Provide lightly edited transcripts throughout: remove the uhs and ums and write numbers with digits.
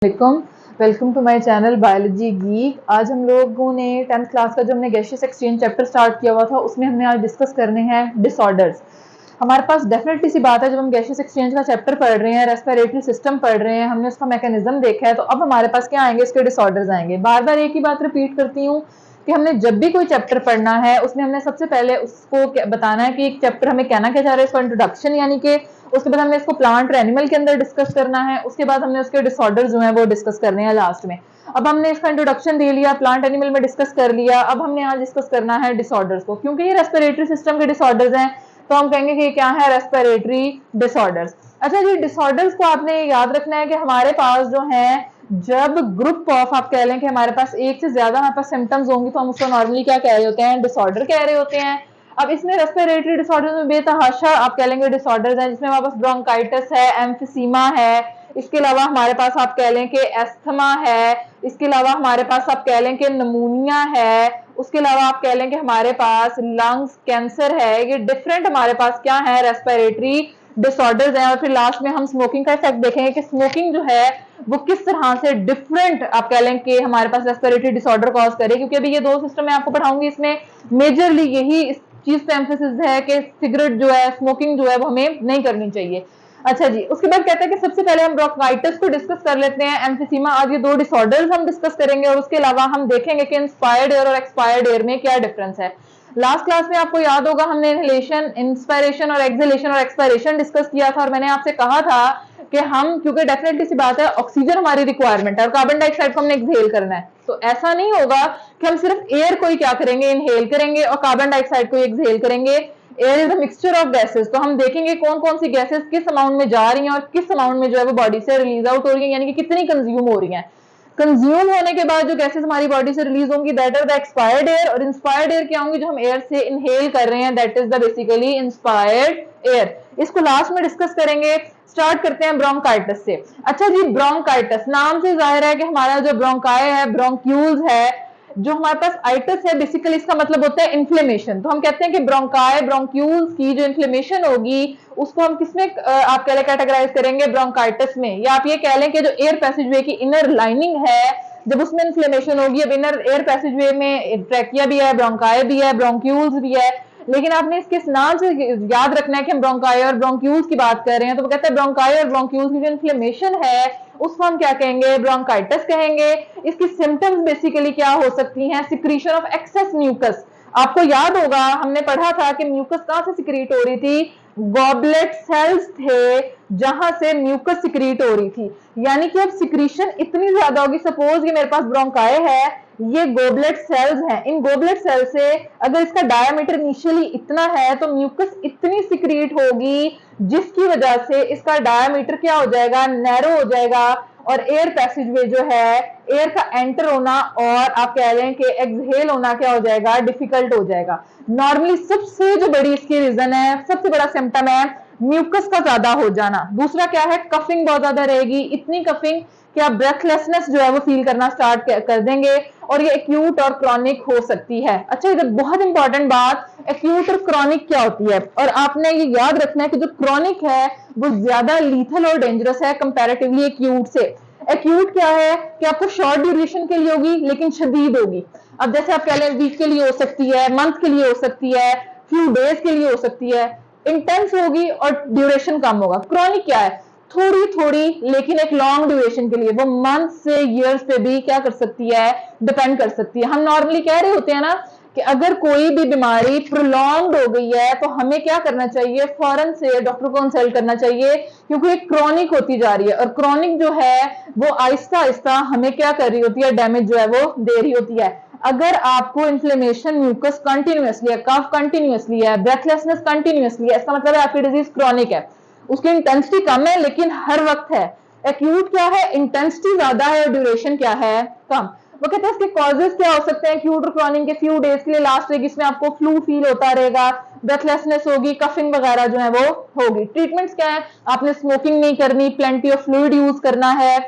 वालेकुम, welcome to my channel biology geek. आज हम लोगों ने 10th क्लास का जो हमने गैसियस एक्सचेंज चैप्टर स्टार्ट किया हुआ था उसमें हमने आज डिस्कस करने हैं डिसऑर्डर्स। हमारे पास डेफिनेटली सी बात है, जब हम गैसियस एक्सचेंज का चैप्टर पढ़ रहे हैं, रेस्पिरेटरी सिस्टम पढ़ रहे हैं, हमने उसका मैकेनिज्म देखा है, तो अब हमारे पास क्या आएंगे, इसके डिसऑर्डर्स आएंगे। बार बार एक ही बात रिपीट करती हूँ कि हमने जब भी कोई चैप्टर पढ़ना है उसमें हमने सबसे पहले उसको बताना है कि एक चैप्टर हमें कहना क्या चाह रहा है, इसको इंट्रोडक्शन यानी कि उसके बाद हमने इसको प्लांट और एनिमल के अंदर डिस्कस करना है, उसके बाद हमने उसके डिसऑर्डर जो है वो डिस्कस करने हैं लास्ट में। अब हमने इसका इंट्रोडक्शन दे लिया, प्लांट एनिमल में डिस्कस कर लिया, अब हमने आज डिस्कस करना है डिसऑर्डर्स को, क्योंकि ये रेस्पिरेटरी सिस्टम के डिसऑर्डर्स हैं तो हम कहेंगे कि क्या है, रेस्पिरेटरी डिसऑर्डर्स। अच्छा जी, डिसऑर्डर्स को आपने याद रखना है कि हमारे पास जो है, जब ग्रुप ऑफ आप कह लें कि हमारे पास एक से ज्यादा हमारे पास सिम्टम्स होंगे तो हम उसको नॉर्मली क्या कह रहे होते हैं, डिसऑर्डर कह रहे होते हैं। अब इसमें रेस्पिरेटरी डिसऑर्डर्स में बेतहाशा आप कह लेंगे डिसऑर्डर्स हैं, जिसमें हमारे पास ब्रोंकाइटिस है, एम्फिसीमा है, इसके अलावा हमारे पास आप कह लें कि एस्थमा है, इसके अलावा हमारे पास आप कह लें कि नमूनिया है, उसके अलावा आप कह लें कि हमारे पास लंग्स कैंसर है। ये डिफरेंट हमारे पास क्या है, रेस्पिरेटरी डिसऑर्डर्स हैं। और फिर लास्ट में हम स्मोकिंग का इफेक्ट देखेंगे कि स्मोकिंग जो है वो किस तरह से डिफरेंट आप कह लें कि हमारे पास रेस्पिरेटरी डिसऑर्डर कॉज करे, क्योंकि अभी ये दो सिस्टम मैं आपको पढ़ाऊंगी, इसमें मेजरली यही चीज पे एम्फेसिस है कि सिगरेट जो है, स्मोकिंग जो है वो हमें नहीं करनी चाहिए। अच्छा जी, उसके बाद कहते हैं कि सबसे पहले हम ब्रोंकाइटिस को डिस्कस कर लेते हैं, एम्फिसीमा। आज ये दो डिसऑर्डर्स हम डिस्कस करेंगे और उसके अलावा हम देखेंगे कि इंस्पायर्ड एयर और एक्सपायर्ड एयर में क्या डिफरेंस है। लास्ट क्लास में आपको याद होगा हमने इनहेलेशन, इंस्पायरेशन और एक्सहेलेशन और एक्सपायरेशन डिस्कस किया था, और मैंने आपसे कहा था कि हम, क्योंकि डेफिनेटली सी बात है, ऑक्सीजन हमारी रिक्वायरमेंट है और कार्बन डाइऑक्साइड को हमने एक्सहेल करना है, तो ऐसा नहीं होगा कि हम सिर्फ एयर को ही क्या करेंगे, इनहेल करेंगे और कार्बन डाइऑक्साइड को एक्सहेल करेंगे। Air is a mixture of gases, तो हम देखेंगे कौन कौन सी गैसेस किस अमाउंट में जा रही हैं और किस अमाउंट में जो है वो बॉडी से रिलीज आउट हो रही है, यानी कि कितनी कंज्यूम हो रही हैं। कंज्यूम होने के बाद जो गैसेस हमारी बॉडी से रिलीज होंगी, that are the expired air. और इंस्पायर्ड एयर क्या होंगी, जो हम एयर से इनहेल कर रहे हैं, that is the basically inspired air. इसको लास्ट में डिस्कस करेंगे। स्टार्ट करते हैं ब्रोंकाइटिस से। अच्छा जी, ब्रोंकाइटिस नाम से जाहिर है कि हमारा जो ब्रोंकाई है, ब्रोंक्यूल्स है, जो हमारे पास आइटिस है, बेसिकली इसका मतलब होता है इन्फ्लेमेशन। तो हम कहते हैं कि ब्रोंकाई, ब्रोंक्यूल्स की जो इन्फ्लेमेशन होगी उसको हम किसमें आप कह लें कैटेगराइज करेंगे, ब्रोंकाइटिस में। या आप ये कह लें कि जो एयर पैसेजवे की इनर लाइनिंग है, जब उसमें इन्फ्लेमेशन होगी, अब इनर एयर पैसेजवे में ट्रैकिया भी है, ब्रोंकाई भी है, ब्रोंक्यूल्स भी है, लेकिन आपने इसके नाम से याद रखना है कि हम ब्रोंकाई और ब्रोंक्यूल्स की बात कर रहे हैं। तो वो कहते हैं ब्रोंकाई और ब्रोंक्यूल्स की जो इन्फ्लेमेशन है उसको हम क्या कहेंगे, ब्रोंकाइटिस कहेंगे। इसकी सिम्टम्स बेसिकली क्या हो सकती हैं, सिक्रीशन ऑफ एक्सेस म्यूकस। आपको याद होगा हमने पढ़ा था कि म्यूकस कहां से सिक्रीट हो रही थी, गॉबलेट सेल्स थे जहां से म्यूकस सिक्रीट हो रही थी। यानी कि अब सिक्रीशन इतनी ज्यादा होगी, सपोज कि मेरे पास ब्रोंकाई है, ये गोबलेट सेल्स हैं, इन गोबलेट सेल से अगर इसका डायमीटर इनिशियली इतना है तो म्यूकस इतनी सिक्रीट होगी जिसकी वजह से इसका डायमीटर क्या हो जाएगा, नैरो हो जाएगा, और एयर पैसेजवे जो है, एयर का एंटर होना और आप कह रहे हैं कि एक्सहेल होना क्या हो जाएगा, डिफिकल्ट हो जाएगा। नॉर्मली सबसे जो बड़ी इसकी रीजन है, सबसे बड़ा सिम्टम है म्यूकस का ज्यादा हो जाना। दूसरा क्या है, कफिंग बहुत ज्यादा रहेगी, इतनी कफिंग कि आप ब्रेथलेसनेस जो है वो फील करना स्टार्ट कर देंगे, और ये एक्यूट और क्रॉनिक हो सकती है। अच्छा, इधर बहुत इंपॉर्टेंट बात, एक्यूट और क्रॉनिक क्या होती है, और आपने ये याद रखना है कि जो क्रॉनिक है वो ज्यादा लीथल और डेंजरस है कंपैरेटिवली एक्यूट से। एक्यूट क्या है कि आपको शॉर्ट ड्यूरेशन के लिए होगी लेकिन शदीद होगी। अब जैसे आप कह लें वीक के लिए हो सकती है, मंथ के लिए हो सकती है, फ्यू डेज के लिए हो सकती है, इंटेंस होगी और ड्यूरेशन कम होगा। क्रॉनिक क्या है, थोड़ी थोड़ी लेकिन एक लॉन्ग ड्यूरेशन के लिए, वो मंथ से ईयर्स पे भी क्या कर सकती है, डिपेंड कर सकती है। हम नॉर्मली कह रहे होते हैं ना कि अगर कोई भी बीमारी प्रोलॉन्ग्ड हो गई है तो हमें क्या करना चाहिए, फौरन से डॉक्टर को कंसल्ट करना चाहिए, क्योंकि ये क्रॉनिक होती जा रही है, और क्रॉनिक जो है वो आहिस्ता आहिस्ता हमें क्या कर रही होती है, डैमेज जो है वो दे रही होती है। अगर आपको इन्फ्लेमेशन, म्यूकस कंटिन्यूअसली है, कफ कंटिन्यूअसली है, ब्रेथलेसनेस कंटिन्यूअसली है, इसका मतलब है आपकी डिजीज क्रॉनिक है। उसकी इंटेंसिटी कम है लेकिन हर वक्त है। एक्यूट क्या है, इंटेंसिटी ज्यादा है और ड्यूरेशन क्या है, कम। वो कहते हैं इसके कॉजेस क्या हो सकते हैं एक्यूट और क्रॉनिक के, फ्यू डेज के लिए लास्ट रहेगी, इसमें आपको फ्लू फील होता रहेगा, ब्रेथलेसनेस होगी, कफिंग वगैरह जो है वो होगी। ट्रीटमेंट्स क्या है, आपने स्मोकिंग नहीं करनी, प्लेंटी ऑफ फ्लूइड यूज करना है।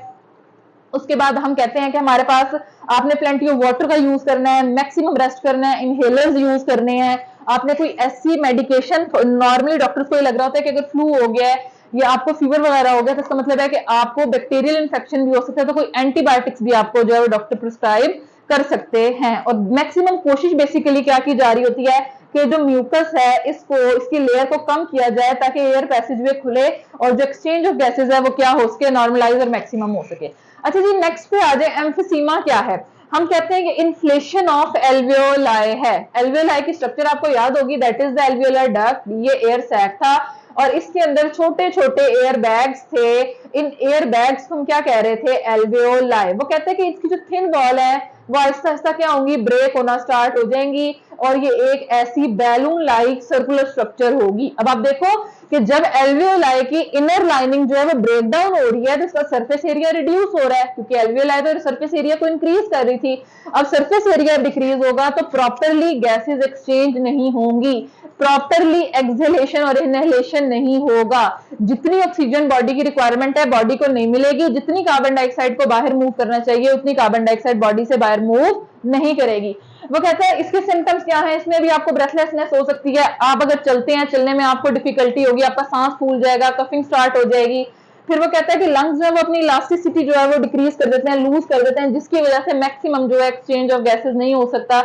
उसके बाद हम कहते हैं कि हमारे पास आपने प्लेंटी ऑफ वाटर का यूज करना है, मैक्सिमम रेस्ट करना है, इनहेलर्स यूज करने हैं। आपने कोई ऐसी मेडिकेशन, नॉर्मली डॉक्टर्स को ये लग रहा होता है कि अगर फ्लू हो गया है या आपको फीवर वगैरह हो गया, तो इसका मतलब है कि आपको बैक्टीरियल इन्फेक्शन भी हो सकता है, तो कोई एंटीबायोटिक्स भी आपको जो है वो डॉक्टर प्रिस्क्राइब कर सकते हैं। और मैक्सिमम कोशिश बेसिकली क्या की जा रही होती है कि जो म्यूकस है इसकी लेयर को कम किया जाए ताकि एयर पैसेज वे खुले और जो एक्सचेंज ऑफ गैसेज है वो क्या हो सके, नॉर्मलाइज और मैक्सिमम हो सके। अच्छा जी, नेक्स्ट पे आ जाए, एम्फीसीमा क्या है। हम कहते हैं कि इन्फ्लेशन ऑफ एल्वियोलाई है। एल्वियोलाई की स्ट्रक्चर आपको याद होगी, that is the alveolar duct. ये एयर सैक था और इसके अंदर छोटे छोटे एयर बैग्स थे। इन एयर बैग्स को हम क्या कह रहे थे, एल्वियोलाई। वो कहते हैं कि इसकी जो थिन वॉल है वो आहिस्ता आहिस्ता क्या होंगी, ब्रेक होना स्टार्ट हो जाएंगी और ये एक ऐसी बैलून लाइक सर्कुलर स्ट्रक्चर होगी। अब आप देखो कि जब एल्वियोलाई की इनर लाइनिंग जो है वो ब्रेक डाउन हो रही है तो इसका सरफेस एरिया रिड्यूस हो रहा है, क्योंकि एल्वियोलाई तो सरफेस एरिया को इंक्रीज कर रही थी। अब सरफेस एरिया डिक्रीज होगा तो प्रॉपरली गैसेस एक्सचेंज नहीं होंगी, प्रॉपरली एक्सहेलेशन और इनहेलेशन नहीं होगा। जितनी ऑक्सीजन बॉडी की रिक्वायरमेंट है बॉडी को नहीं मिलेगी, जितनी कार्बन डाइऑक्साइड को बाहर मूव करना चाहिए उतनी कार्बन डाइऑक्साइड बॉडी से बाहर मूव नहीं करेगी। वो कहता है इसके सिम्टम्स क्या है, इसमें भी आपको ब्रेथलेसनेस हो सकती है, आप अगर चलते हैं चलने में आपको डिफिकल्टी होगी, आपका सांस फूल जाएगा, कफिंग स्टार्ट हो जाएगी। फिर वो कहता है कि लंग्स में वो अपनी इलास्टिसिटी जो है वो डिक्रीज कर देते हैं, लूज कर देते हैं, जिसकी वजह से मैक्सिमम जो है एक्सचेंज ऑफ गैसेस नहीं हो सकता।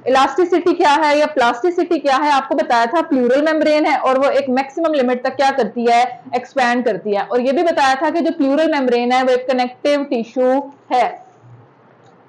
इलास्टिसिटी क्या है या प्लास्टिसिटी क्या है, आपको बताया था प्लूरल मेम्ब्रेन है और वो एक मैक्सिमम लिमिट तक क्या करती है, एक्सपैंड करती है। और ये भी बताया था कि जो प्लूरल मेम्ब्रेन है वो एक कनेक्टिव टिश्यू है।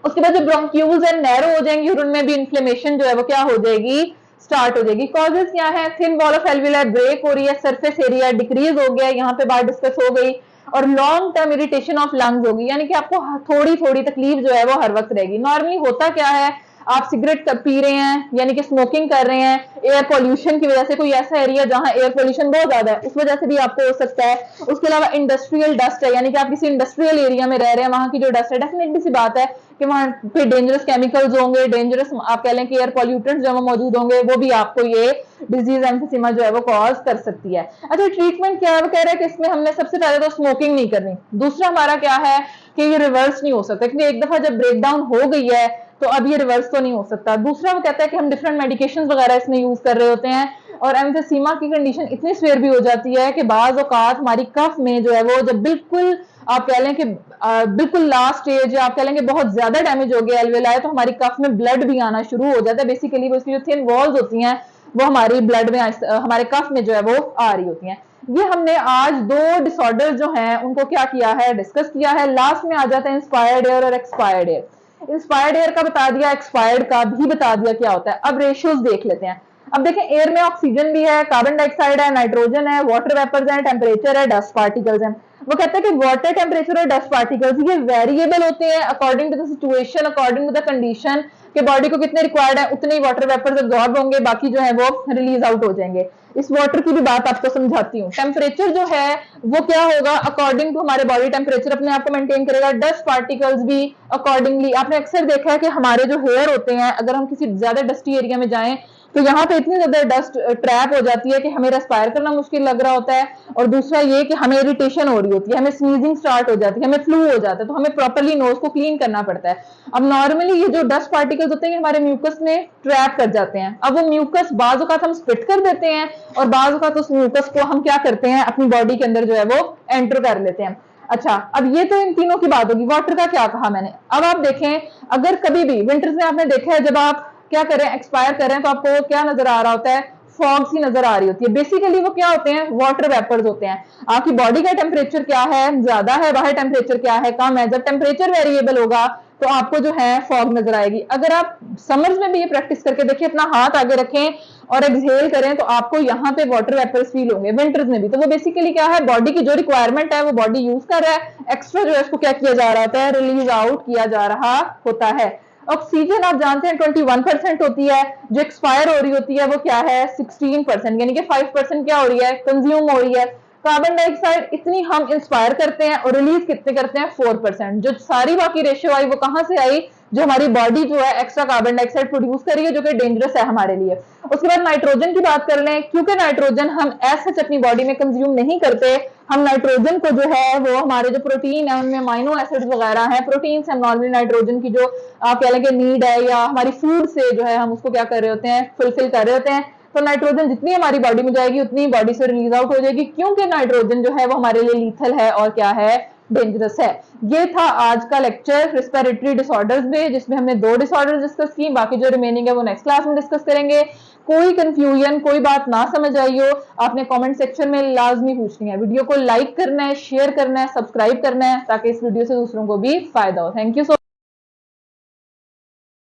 उसके बाद जो ब्रोंक्यूल्स है नैरो हो जाएंगी और उनमें भी इन्फ्लेमेशन जो है वो क्या हो जाएगी, स्टार्ट हो जाएगी। कॉजेस क्या है, thin wall of alveoli break हो रही है, सरफेस एरिया डिक्रीज हो गया, यहाँ पे बात डिस्कस हो गई, और long term irritation of lungs होगी, यानी कि आपको थोड़ी थोड़ी तकलीफ जो है वो हर वक्त रहेगी। नॉर्मली होता क्या है, आप सिगरेट पी रहे हैं यानी कि स्मोकिंग कर रहे हैं, एयर पोल्यूशन की वजह से, कोई ऐसा एरिया जहां एयर पोल्यूशन बहुत ज्यादा है उस वजह से भी आपको हो सकता है। उसके अलावा इंडस्ट्रियल डस्ट है, यानी कि आप किसी इंडस्ट्रियल एरिया में रह रहे हैं, वहां की जो डस्ट है, डेफिनेटली सी बात है कि वहां पे डेंजरस केमिकल्स होंगे, डेंजरस आप कह लें कि एयर पॉल्यूटेंट्स जो मौजूद होंगे, वो भी आपको ये डिजीज एम्फीसीमा जो है वो कॉज कर सकती है। अच्छा, ट्रीटमेंट क्या है, वो कह रहा है कि इसमें हमने सबसे पहले तो स्मोकिंग नहीं करनी। दूसरा हमारा क्या है कि ये रिवर्स नहीं हो सकता, क्योंकि एक दफा जब ब्रेकडाउन हो गई है तो अब ये रिवर्स तो नहीं हो सकता। दूसरा वो कहता है कि हम डिफरेंट मेडिकेशंस वगैरह इसमें यूज कर रहे होते हैं, और एम्फीसीमा की कंडीशन इतनी सीवियर भी हो जाती है कि बाज औकात हमारी कफ में जो है वो जब बिल्कुल आप कह लें कि बिल्कुल लास्ट स्टेज, आप कह लेंगे बहुत ज्यादा डैमेज हो गया एल्वियोलाई, तो हमारी कफ में ब्लड भी आना शुरू हो जाता है। बेसिकली वो इसकी जो थिन वॉल्स होती हैं वो हमारी ब्लड में, हमारे कफ में जो है वो आ रही होती हैं। ये हमने आज दो डिसऑर्डर जो हैं उनको क्या किया है, डिस्कस किया है। लास्ट में आ जाता है इंस्पायर्ड एयर और एक्सपायर्ड एयर। इंस्पायर्ड एयर का बता दिया, एक्सपायर्ड का भी बता दिया क्या होता है। अब रेशियोज देख लेते हैं। अब देखें, एयर में ऑक्सीजन भी है, कार्बन डाइऑक्साइड है, नाइट्रोजन है, वाटर वेपर्स है, टेम्परेचर है, डस्ट पार्टिकल्स हैं। वो कहते हैं कि वाटर टेम्परेचर और डस्ट पार्टिकल्स ये वेरिएबल होते हैं according to the situation, according to the condition, कि बॉडी को कितने रिक्वायर्ड है उतने ही वाटर वेपर्स एब्जॉर्ब होंगे, बाकी जो है वो रिलीज आउट हो जाएंगे। इस वाटर की भी बात आपको समझाती हूँ। टेम्परेचर जो है वो क्या होगा, अकॉर्डिंग टू हमारे बॉडी टेम्परेचर अपने आप को मेंटेन करेगा। डस्ट पार्टिकल्स भी अकॉर्डिंगली, आपने अक्सर देखा है कि हमारे जो हेयर होते हैं, अगर हम किसी ज्यादा डस्टी एरिया में जाएं तो यहाँ पे इतनी ज्यादा डस्ट ट्रैप हो जाती है कि हमें रेस्पायर करना मुश्किल लग रहा होता है। और दूसरा ये कि हमें इरिटेशन हो रही होती है, हमें स्नीजिंग स्टार्ट हो जाती है, हमें फ्लू हो जाता है, तो हमें प्रॉपर्ली नोज को क्लीन करना पड़ता है। अब नॉर्मली ये जो डस्ट पार्टिकल्स होते हैं हमारे म्यूकस में ट्रैप कर जाते हैं। अब वो म्यूकस बाज़ औक़ात हम स्पिट कर देते हैं और बाज़ औक़ात उस म्यूकस को हम क्या करते हैं, अपनी बॉडी के अंदर जो है वो एंटर कर लेते हैं। अच्छा, अब ये तो इन तीनों की बात होगी। वाटर का क्या कहा मैंने। अब आप देखें, अगर कभी भी विंटर्स में आपने देखा है जब आप क्या करें, एक्सपायर करें, तो आपको क्या नजर आ रहा होता है, फॉग सी नजर आ रही होती है। बेसिकली वो क्या होते हैं, वाटर वेपर्स होते हैं। आपकी बॉडी का टेम्परेचर क्या है, ज्यादा है, बाहर टेम्परेचर क्या है, कम है। जब टेम्परेचर वेरिएबल होगा तो आपको जो है फॉग नजर आएगी। अगर आप समर्स में भी ये प्रैक्टिस करके देखिए, अपना हाथ आगे रखें और एक्सहेल करें तो आपको यहाँ पे वाटर वेपर्स फील होंगे विंटर्स में भी। तो वो बेसिकली क्या है, बॉडी की जो रिक्वायरमेंट है वो बॉडी यूज कर रहा है, एक्स्ट्रा जो है उसको क्या किया जा रहा होता है, रिलीज आउट किया जा रहा होता है। ऑक्सीजन आप जानते हैं 21% होती है, जो एक्सपायर हो रही होती है वो क्या है 16%, यानी कि 5% क्या हो रही है, कंज्यूम हो रही है। कार्बन डाइऑक्साइड इतनी हम इंस्पायर करते हैं और रिलीज कितने करते हैं 4%। जो सारी बाकी रेशियो आई वो कहां से आई, जो हमारी बॉडी जो है एक्स्ट्रा कार्बन डाइऑक्साइड प्रोड्यूस कर रही है, जो कि डेंजरस है हमारे लिए। उसके बाद नाइट्रोजन की बात कर लें, क्योंकि नाइट्रोजन हम ऐसा अपनी बॉडी में कंज्यूम नहीं करते। हम नाइट्रोजन को जो है वो हमारे जो प्रोटीन है उनमें अमाइनो एसिड्स वगैरह हैं, प्रोटीन से हम नॉर्मली नाइट्रोजन की जो आप कह लेंगे नीड है या हमारी फूड से जो है हम उसको क्या कर रहे होते हैं, फुलफिल कर रहे होते हैं। तो नाइट्रोजन जितनी हमारी बॉडी में जाएगी उतनी बॉडी से रिलीज आउट हो जाएगी, क्योंकि नाइट्रोजन जो है वो हमारे लिए लीथल है और क्या है, डेंजरस है। ये था आज का लेक्चर रिस्पिरेटरी डिसऑर्डर्स में, जिसमें हमने 2 डिसऑर्डर डिस्कस की, बाकी जो रिमेनिंग है वो नेक्स्ट क्लास में डिस्कस करेंगे। कोई कंफ्यूजन, कोई बात ना समझ आई हो, आपने कमेंट सेक्शन में लाजमी पूछनी है। वीडियो को लाइक करना है, शेयर करना है, सब्सक्राइब करना है, ताकि इस वीडियो से दूसरों को भी फायदा हो। Thank you so